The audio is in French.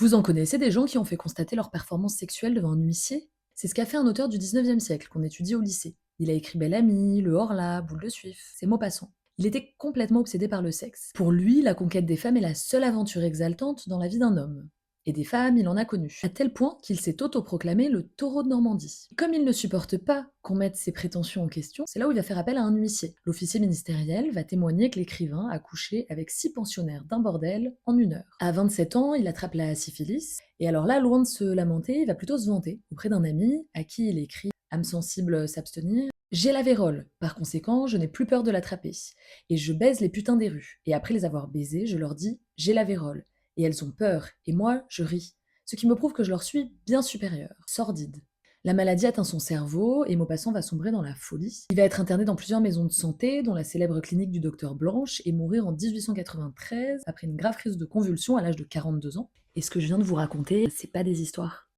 Vous en connaissez des gens qui ont fait constater leur performance sexuelle devant un huissier? C'est ce qu'a fait un auteur du 19e siècle qu'on étudie au lycée. Il a écrit Bel Ami, Le Horla, Boule de Suif, c'est Maupassant. Il était complètement obsédé par le sexe. Pour lui, la conquête des femmes est la seule aventure exaltante dans la vie d'un homme. Et des femmes, il en a connu, à tel point qu'il s'est autoproclamé le taureau de Normandie. Comme il ne supporte pas qu'on mette ses prétentions en question, c'est là où il va faire appel à un huissier. L'officier ministériel va témoigner que l'écrivain a couché avec 6 pensionnaires d'un bordel en 1 heure. À 27 ans, il attrape la syphilis, et alors là, loin de se lamenter, il va plutôt se vanter auprès d'un ami à qui il écrit âme sensible s'abstenir. J'ai la vérole, par conséquent, je n'ai plus peur de l'attraper. Et je baise les putains des rues. Et après les avoir baisés, je leur dis j'ai la vérole. Et elles ont peur, et moi, je ris. Ce qui me prouve que je leur suis bien supérieur. Sordide. La maladie atteint son cerveau et Maupassant va sombrer dans la folie. Il va être interné dans plusieurs maisons de santé, dont la célèbre clinique du docteur Blanche, et mourir en 1893 après une grave crise de convulsions à l'âge de 42 ans. Et ce que je viens de vous raconter, c'est pas des histoires.